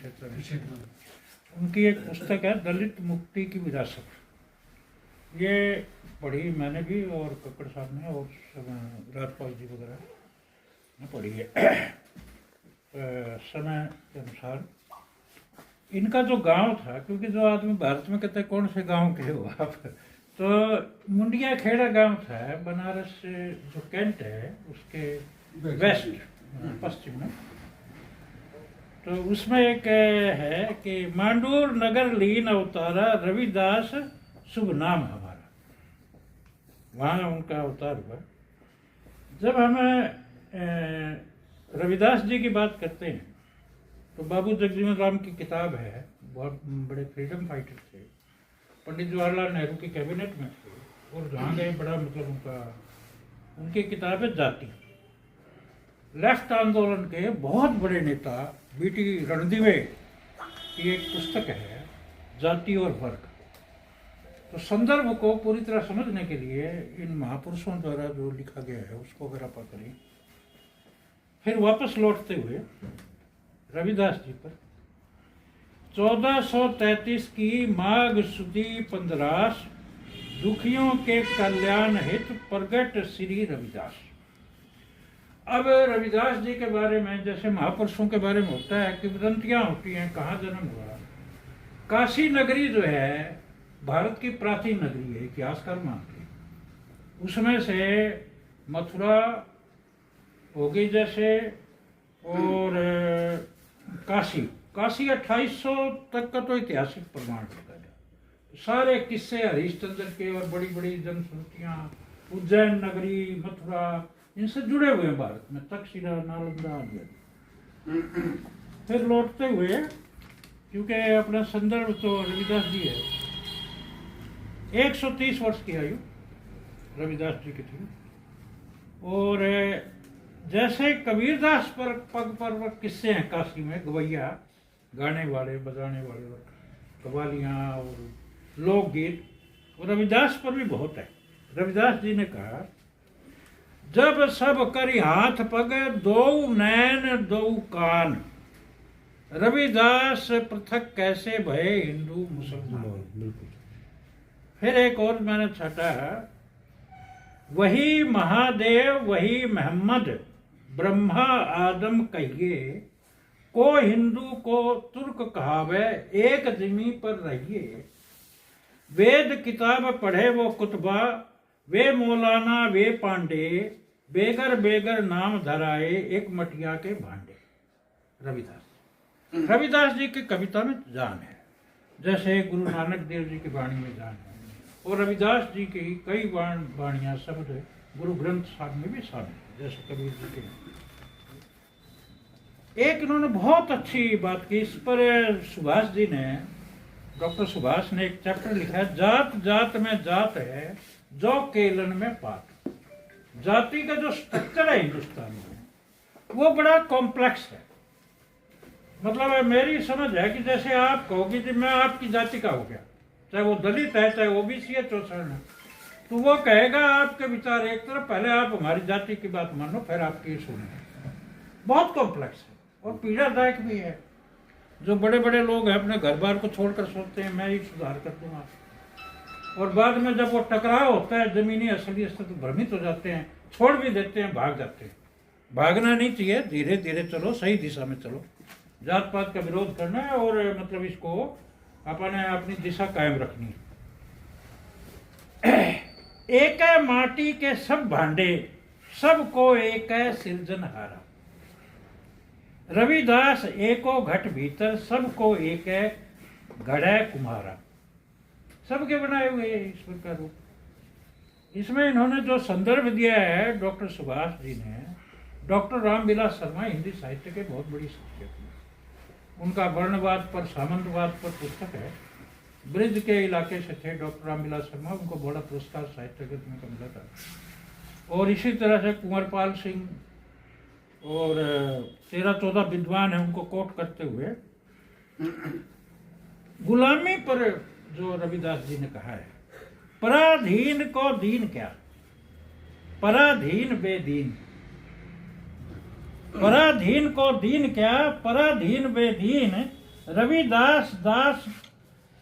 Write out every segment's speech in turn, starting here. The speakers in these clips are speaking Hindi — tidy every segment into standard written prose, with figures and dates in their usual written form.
क्षेत्र में। उनकी एक पुस्तक है दलित मुक्ति की विरासत, ये पढ़ी मैंने भी और कक्कड़ साहब ने और राजपाल जी वगैरह ने पढ़ी है। समय के अनुसार इनका जो गांव था, क्योंकि जो आदमी भारत में कहते हैं कौन से गांव के हो आप, तो मुंडिया खेड़ा गांव था बनारस से जो कैंट है उसके वेस्ट पश्चिम में। तो उसमें एक है कि मांडूर नगर लीन अवतारा रविदास शुभ नाम हमारा, वहाँ उनका अवतार हुआ। जब हम रविदास जी की बात करते हैं तो बाबू जगजीवन राम की किताब है, बहुत बड़े फ्रीडम फाइटर थे, पंडित जवाहरलाल नेहरू की कैबिनेट में थे और जहाँ गए बड़ा मतलब उनकी किताब है जाति। लेफ्ट आंदोलन के बहुत बड़े नेता बीटी रणदिवे की एक पुस्तक है जाति और वर्ग। तो संदर्भ को पूरी तरह समझने के लिए इन महापुरुषों द्वारा जो लिखा गया है उसको अगर आप करें, फिर वापस लौटते हुए रविदास जी पर 1433 की माघ सुदी 15 दुखियों के कल्याण हित प्रगट श्री रविदास। अब रविदास जी के बारे में जैसे महापुरुषों के बारे में होता है कि वदंतियाँ होती हैं, कहाँ जन्म हुआ। काशी नगरी जो है भारत की प्राचीन नगरी है, इतिहासकार मानते हैं। उसमें से मथुरा हो गई जैसे, और काशी 2800 तक का तो ऐतिहासिक प्रमाण होता है। सारे किस्से हरिश्चंद्र के और बड़ी बड़ी जनश्रुतियाँ उज्जैन नगरी, मथुरा, इनसे जुड़े हुए हैं भारत में, तक्षशिला, नालंदा आदि। फिर लौटते हुए, क्योंकि अपना संदर्भ तो रविदास जी है, 130 वर्ष की आयु रविदास जी की थी। और जैसे कबीरदास पर पग पर किस्से हैं काशी में, गवैया गाने वाले बजाने वाले, कवालियाँ और लोकगीत, और रविदास पर भी बहुत है। रविदास जी ने कहा, जब सब करी हाथ पग दो नैन दो कान, रविदास पृथक कैसे भये हिंदू मुसलमान। फिर एक और मैंने छटा, वही महादेव वही मोहम्मद ब्रह्मा आदम कहिए, को हिंदू को तुर्क कहावे एक जिमी पर रहिए। वेद किताब पढ़े वो कुतबा, वे मौलाना वे पांडे, बेगर बेगर नाम धराए एक मटिया के भांडे। रविदास जी की कविता में जान है, जैसे गुरु नानक देव जी की वाणी में जान है, और रविदास जी की कई वाणियाँ शब्द गुरु ग्रंथ साहब में भी शामिल है, जैसे कबीर जी के। एक इन्होंने बहुत अच्छी बात की, इस पर सुभाष जी ने, डॉक्टर सुभाष ने एक चैप्टर लिखा है, जात जात में जात है जो केलन में पात। जाति का जो स्ट्रक्चर है हिंदुस्तान में वो बड़ा कॉम्प्लेक्स है। मतलब मेरी समझ है कि जैसे आप कहोगे कि मैं आपकी जाति का हो गया, चाहे वो दलित है चाहे ओबीसी है, चौसरण है, तो वो कहेगा आपके विचार एक तरफ, पहले आप हमारी जाति की बात मानो फिर आपकी सुने। बहुत कॉम्प्लेक्स है और पीड़ादायक भी है। जो बड़े बड़े लोग हैं अपने घर बार को छोड़कर सोचते हैं मैं ही सुधार कर दूंगा, और बाद में जब वो टकराव होता है जमीनी असलियत से तो भ्रमित हो जाते हैं, छोड़ भी देते हैं, भाग जाते हैं। भागना नहीं चाहिए, धीरे धीरे चलो, सही दिशा में चलो। जात पात का विरोध करना है और मतलब इसको अपने अपनी दिशा कायम रखनी है। एक है माटी के सब भांडे, सबको एक है सिरजनहारा। रविदास एको घट भीतर, सबको एक है घड़े कुम्हारा। सबके बनाए हुए ईश्वर का रूप। इसमें इन्होंने जो संदर्भ दिया है डॉक्टर सुभाष जी ने, डॉक्टर रामविलास शर्मा हिंदी साहित्य के बहुत बड़ी शख्सियत है। उनका वर्णवाद पर सामंतवाद पर पुस्तक है, ब्रिज के इलाके से थे डॉक्टर रामविलास शर्मा, उनको बड़ा पुरस्कार साहित्य अकादमी का मिला था। और इसी तरह से कुंवरपाल सिंह और 13-14 विद्वान हैं, उनको कोट करते हुए गुलामी पर जो रविदास जी ने कहा है, पराधीन को दीन क्या, पराधीन बेदीन, पराधीन को दीन क्या, पराधीन बेदीन, रविदास दास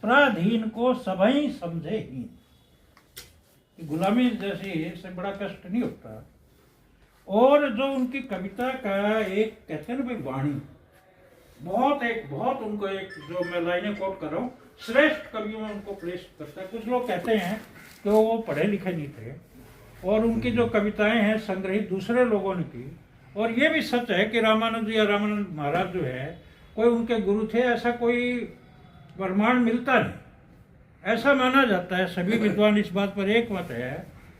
पराधीन को सबई समझे ही। गुलामी जैसे इससे बड़ा कष्ट नहीं होता। और जो उनकी कविता का एक कहते हैं ना भाई वाणी, बहुत उनको एक जो मैं लाइनें कोट कर रहा हूँ, श्रेष्ठ कवियों में उनको प्लेस करता है। कुछ लोग कहते हैं कि वो पढ़े लिखे नहीं थे और उनकी जो कविताएं हैं संग्रहित दूसरे लोगों ने की। और ये भी सच है कि रामानंद या रामानंद महाराज जो है कोई उनके गुरु थे, ऐसा कोई प्रमाण मिलता नहीं। ऐसा माना जाता है, सभी विद्वान इस बात पर एक मत है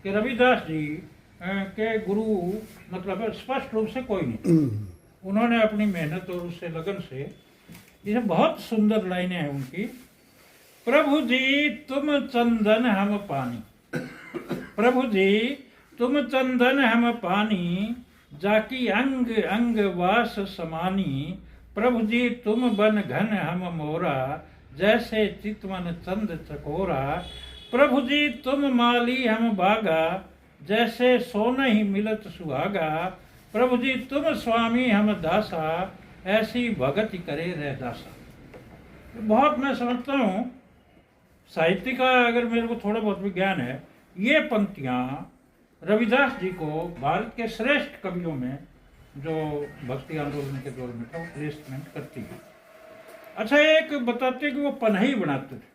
कि रविदास जी के गुरु मतलब स्पष्ट रूप से कोई नहीं। उन्होंने अपनी मेहनत और उससे लगन से, ये बहुत सुंदर लाइनें हैं उनकी। प्रभु जी तुम चंदन हम पानी, प्रभु जी तुम चंदन हम पानी, जाकी अंग अंग वास समानी। प्रभु जी तुम बन घन हम मोरा, जैसे चितवन चंद चकोरा। प्रभु जी तुम माली हम बागा, जैसे सोन ही मिलत सुहागा। प्रभु जी तुम स्वामी हम दासा, ऐसी भगति करे रह दासा। बहुत मैं समझता हूँ साहित्य का अगर मेरे को थोड़ा बहुत भी ज्ञान है, ये पंक्तियाँ रविदास जी को भारत के श्रेष्ठ कवियों में जो भक्ति आंदोलन के दौर में था वो प्लेसमेंट करती है। अच्छा, एक बताते कि वो पनही बनाते थे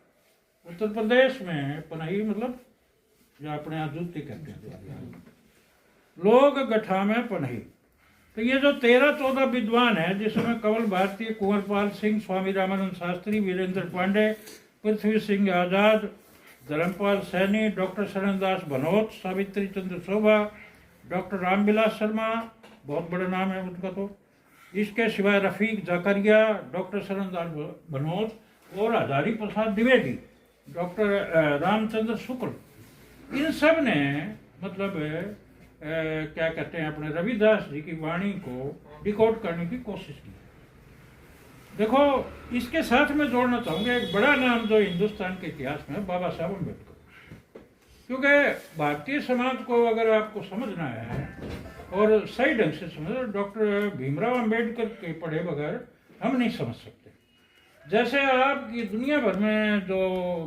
उत्तर प्रदेश में। पनही मतलब जो अपने यहाँ जूती कहते हैं लोग, गठा में पनही। तो ये जो 13-14 विद्वान है, जिसमें कंवल भारती, कुंवरपाल सिंह, स्वामी रामानंद शास्त्री, वीरेंद्र पांडे, पृथ्वी सिंह आजाद, धर्मपाल सैनी, डॉक्टर शरणदास भनोत, सावित्री चंद्र शोभा, डॉक्टर रामविलास शर्मा, बहुत बड़ा नाम है उनका। तो इसके सिवाय रफीक जकरिया, डॉक्टर शरणदास भनोत और हजारी प्रसाद द्विवेदी, डॉक्टर रामचंद्र शुक्ल, इन सब ने मतलब क्या कहते हैं अपने रविदास जी की वाणी को डिकोड करने की कोशिश की। देखो, इसके साथ में जोड़ना चाहूँगा एक बड़ा नाम जो हिंदुस्तान के इतिहास में, बाबा साहब अम्बेडकर। क्योंकि भारतीय समाज को अगर आपको समझना है और सही ढंग से समझना, डॉक्टर भीमराव अम्बेडकर के पढ़े बगैर हम नहीं समझ सकते। जैसे आपकी दुनिया भर में जो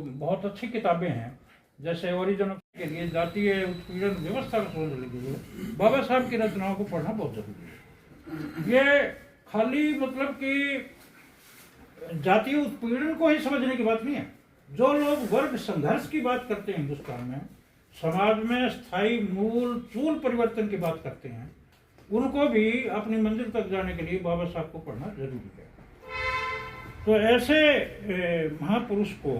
बहुत अच्छी किताबें हैं, जैसे ओरिजिन ऑफ के लिए जातीय उत्पीड़न व्यवस्था को समझने के लिए बाबा साहब की रचनाओं को पढ़ना बहुत जरूरी है। ये खाली मतलब कि जातीय उत्पीड़न को ही समझने की बात नहीं है। जो लोग वर्ग संघर्ष की बात करते हैं हिंदुस्तान में, समाज में स्थायी मूल चूल परिवर्तन की बात करते हैं, उनको भी अपनी मंजिल तक जाने के लिए बाबा साहब को पढ़ना जरूरी है। तो ऐसे महापुरुष को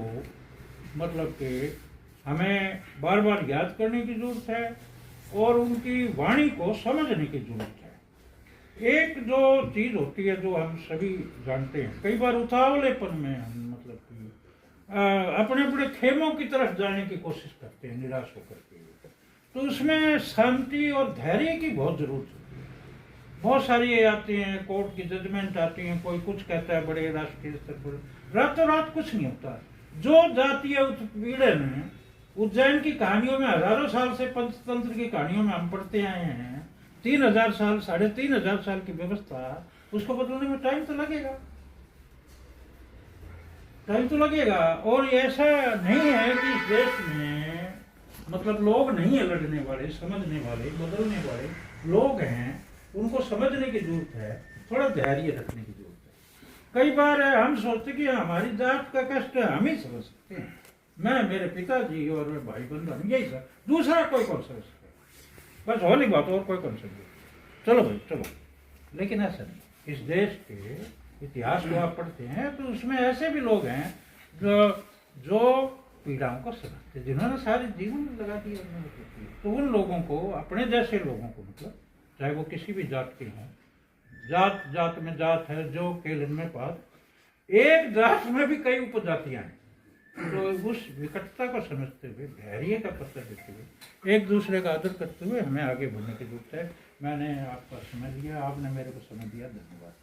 मतलब कि हमें बार बार याद करने की जरूरत है और उनकी वाणी को समझने की जरूरत है। एक जो चीज होती है जो हम सभी जानते हैं, कई बार उतावलेपन में हम मतलब कि अपने अपने खेमों की तरफ जाने की कोशिश करते हैं निराश होकर के। तो उसमें शांति और धैर्य की बहुत जरूरत होती है। बहुत सारी आती हैं, कोर्ट की जजमेंट आती हैं, कोई कुछ कहता है बड़े राष्ट्रीय स्तर पर, रातों रात कुछ नहीं होता। जो जातीय उत्पीड़न है, उज्जैन की कहानियों में हजारों साल से, पंचतंत्र की कहानियों में हम पढ़ते आए हैं, 3000 साल 3500 साल की व्यवस्था, उसको बदलने में टाइम तो लगेगा, टाइम तो लगेगा। और ऐसा नहीं है कि इस देश में मतलब लोग नहीं है लड़ने वाले, समझने वाले, बदलने वाले लोग हैं, उनको समझने की जरूरत है, थोड़ा धैर्य रखने की जरूरत है। कई बार हम सोचते कि हमारी जात का कष्ट हम ही समझ सकते हैं, मैं, मेरे पिताजी और भाई बंधु, यही सर, दूसरा कोई कौन समझ सकता है, बस होली बात, और कोई कौन समझे, चलो भाई चलो। लेकिन ऐसा नहीं। इस देश के इतिहास को आप पढ़ते हैं तो उसमें ऐसे भी लोग हैं जो पीड़ाओं को समझते, जिन्होंने सारे जीवन लगा दिया। तो उन लोगों को, अपने जैसे लोगों को, मतलब चाहे वो किसी भी जात के हों, जात जात में जात है जो केलन में पात, एक जात में भी कई उपजातियां हैं। तो उस विकटता को समझते हुए, धैर्य का पता देते हुए, एक दूसरे का आदर करते हुए हमें आगे बढ़ने की जरूरत है। मैंने आपका समय दिया, आपने मेरे को समय दिया, धन्यवाद।